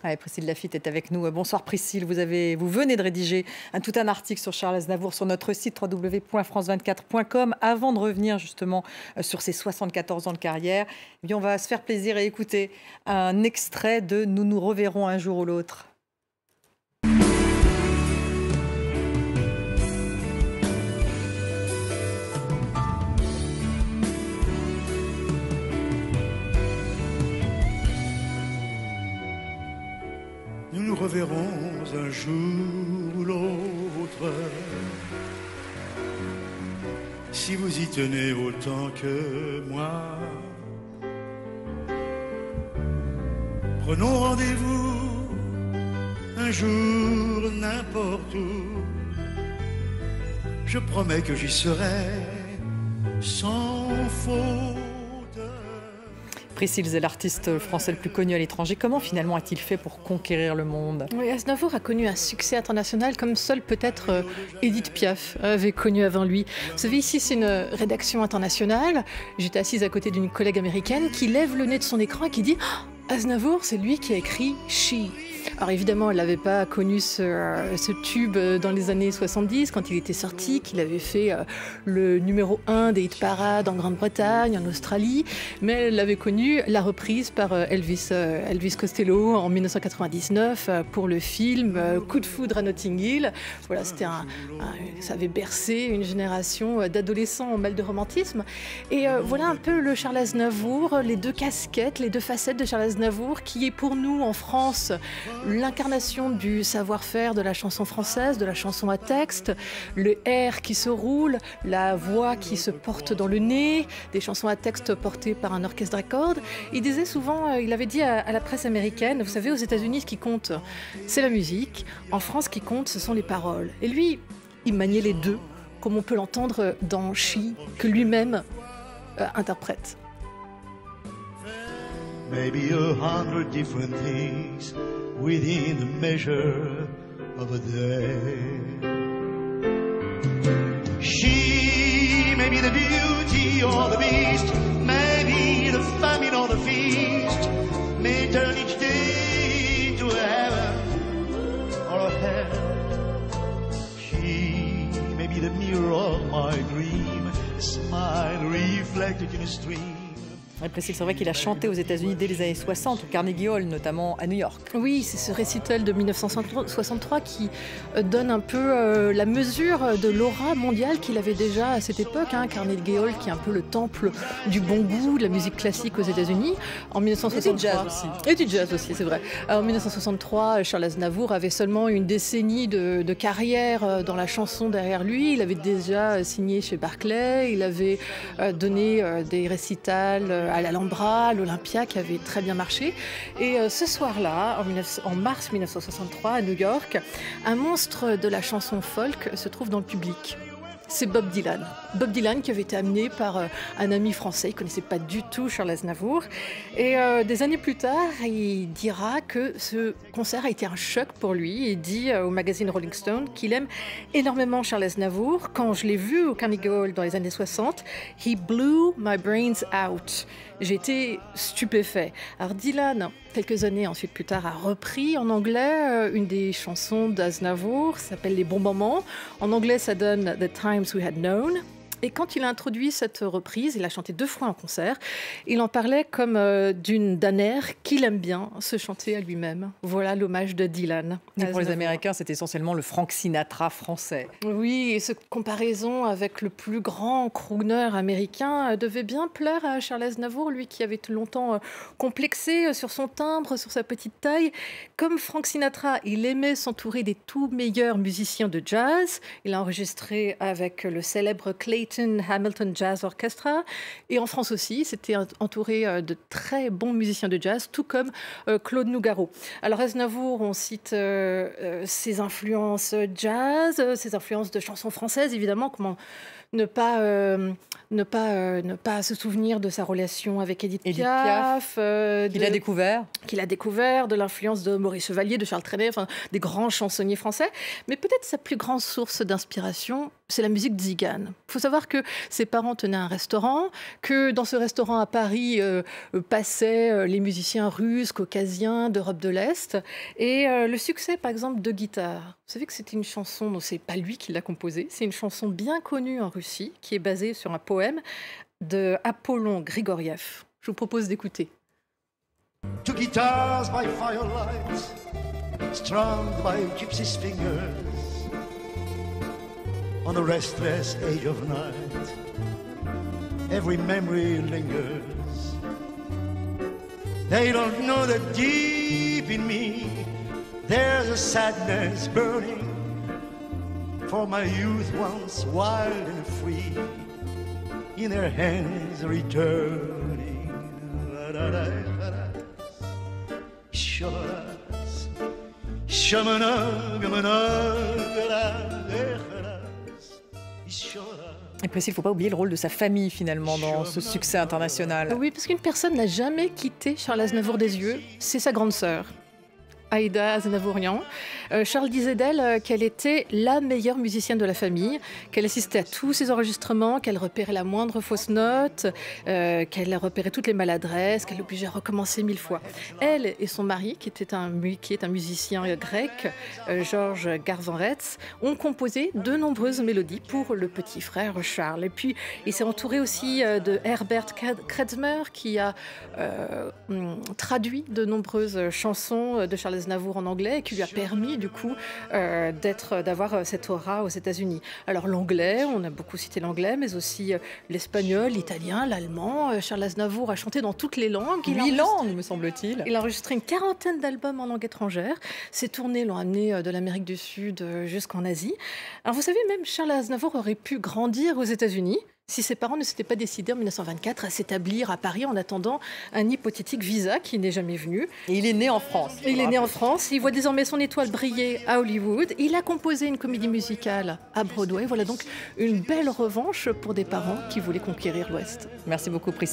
Ouais, Priscille Laffitte est avec nous. Bonsoir Priscille, vous venez de rédiger tout un article sur Charles Aznavour sur notre site www.france24.com. Avant de revenir justement sur ses 74 ans de carrière, eh bien, on va se faire plaisir et écouter un extrait de Nous nous reverrons un jour ou l'autre. Nous nous reverrons un jour ou l'autre, si vous y tenez autant que moi. Prenons rendez-vous un jour n'importe où, je promets que j'y serai sans faute. Priscille est l'artiste français le plus connu à l'étranger. Comment finalement a-t-il fait pour conquérir le monde? Oui, Aznavour a connu un succès international comme seul peut-être Édith Piaf avait connu avant lui. Vous savez, ici c'est une rédaction internationale. J'étais assise à côté d'une collègue américaine qui lève le nez de son écran et qui dit Aznavour, c'est lui qui a écrit She. Alors évidemment, elle n'avait pas connu ce tube dans les années 70 quand il était sorti, qu'il avait fait le numéro 1 des hit parades en Grande-Bretagne, en Australie, mais elle l'avait connu la reprise par Elvis Costello en 1999 pour le film Coup de foudre à Notting Hill. Voilà, ça avait bercé une génération d'adolescents en mal de romantisme. Et voilà un peu le Charles Aznavour, les deux casquettes, les deux facettes de Charles Aznavour, qui est pour nous en France l'incarnation du savoir-faire de la chanson française, de la chanson à texte, le air qui se roule, la voix qui se porte dans le nez, des chansons à texte portées par un orchestre à cordes. Il disait souvent, il avait dit à la presse américaine, vous savez, aux États-Unis, ce qui compte, c'est la musique. En France, ce qui compte, ce sont les paroles. Et lui, il maniait les deux, comme on peut l'entendre dans She, que lui-même interprète. Maybe 100 different things within the measure of a day. She may be the beauty or the beast, maybe the famine or the feast, may turn each day into a heaven or a hell. She may be the mirror of my dream, a smile reflected in a stream. C'est vrai qu'il a chanté aux États-Unis dès les années 60, au Carnegie Hall, notamment à New York. Oui, c'est ce récital de 1963 qui donne un peu la mesure de l'aura mondiale qu'il avait déjà à cette époque. Carnegie Hall, qui est un peu le temple du bon goût, de la musique classique aux États-Unis. En 1963, et du jazz aussi. Et du jazz aussi, c'est vrai. En 1963, Charles Aznavour avait seulement une décennie de carrière dans la chanson derrière lui. Il avait déjà signé chez Barclay, il avait donné des récitals à l'Alhambra, à l'Olympia, qui avait très bien marché. Et ce soir-là, en mars 1963, à New York, un monstre de la chanson folk se trouve dans le public. C'est Bob Dylan. Bob Dylan qui avait été amené par un ami français. Il ne connaissait pas du tout Charles Aznavour. Et des années plus tard, il dira que ce concert a été un choc pour lui. Il dit au magazine Rolling Stone qu'il aime énormément Charles Aznavour. Quand je l'ai vu au Carnegie Hall dans les années 60, « He blew my brains out ». J'ai été stupéfait. Alors Dylan, quelques années ensuite plus tard, a repris en anglais une des chansons d'Aznavour, ça s'appelle Les bons moments. En anglais, ça donne The Times We Had Known. Et quand il a introduit cette reprise, il a chanté 2 fois en concert, il en parlait comme d'un air qu'il aime bien se chanter à lui-même. Voilà l'hommage de Dylan. Et pour les Américains, c'est essentiellement le Frank Sinatra français. Oui, et cette comparaison avec le plus grand crooner américain devait bien plaire à Charles Aznavour, lui qui avait longtemps complexé sur son timbre, sur sa petite taille. Comme Frank Sinatra, il aimait s'entourer des tout meilleurs musiciens de jazz. Il a enregistré avec le célèbre Clayton Hamilton Jazz Orchestra. Et en France aussi, c'était entouré de très bons musiciens de jazz, tout comme Claude Nougaro. Alors Aznavour, on cite ses influences jazz, ses influences de chansons françaises, évidemment, comment ne pas se souvenir de sa relation avec Édith Piaf, qu'il a découvert, de l'influence de Maurice Chevalier, de Charles Trenet, enfin des grands chansonniers français. Mais peut-être sa plus grande source d'inspiration, c'est la musique tzigane. Il faut savoir que ses parents tenaient un restaurant, que dans ce restaurant à Paris passaient les musiciens russes, caucasiens, d'Europe de l'Est. Et le succès, par exemple, de Guitare. Vous savez que c'était une chanson, dont c'est pas lui qui l'a composée, c'est une chanson bien connue en Russie, qui est basée sur un poème de Apollon Grigoriev. Je vous propose d'écouter. Two guitars by firelight, strummed by gypsy's fingers, on the restless age of night, every memory lingers. They don't know that deep in me there's a sadness burning for my youth once wild and free, in their hands returning. Et puis il ne faut pas oublier le rôle de sa famille finalement dans ce succès international. Oui, parce qu'une personne n'a jamais quitté Charles Aznavour des yeux, c'est sa grande sœur. Aïda Aznavourian. Charles disait d'elle qu'elle était la meilleure musicienne de la famille, qu'elle assistait à tous ses enregistrements, qu'elle repérait la moindre fausse note, qu'elle repérait toutes les maladresses, qu'elle l'obligeait à recommencer 1000 fois. Elle et son mari, qui est un musicien grec, Georges Garvanretz, ont composé de nombreuses mélodies pour le petit frère Charles. Et puis, il s'est entouré aussi de Herbert Kretzmer, qui a traduit de nombreuses chansons de Charles Aznavour en anglais et qui lui a permis du coup d'avoir cette aura aux États-Unis. Alors l'anglais, on a beaucoup cité l'anglais, mais aussi l'espagnol, l'italien, l'allemand. Charles Aznavour a chanté dans toutes les langues. 8 langues, me semble-t-il. Il a enregistré une quarantaine d'albums en langue étrangère. Ses tournées l'ont amené de l'Amérique du Sud jusqu'en Asie. Alors vous savez, même Charles Aznavour aurait pu grandir aux États-Unis si ses parents ne s'étaient pas décidés en 1924 à s'établir à Paris en attendant un hypothétique visa qui n'est jamais venu. Et il est né en France. Il est né en France. Il voit désormais son étoile briller à Hollywood. Il a composé une comédie musicale à Broadway. Voilà donc une belle revanche pour des parents qui voulaient conquérir l'Ouest. Merci beaucoup, Priscille.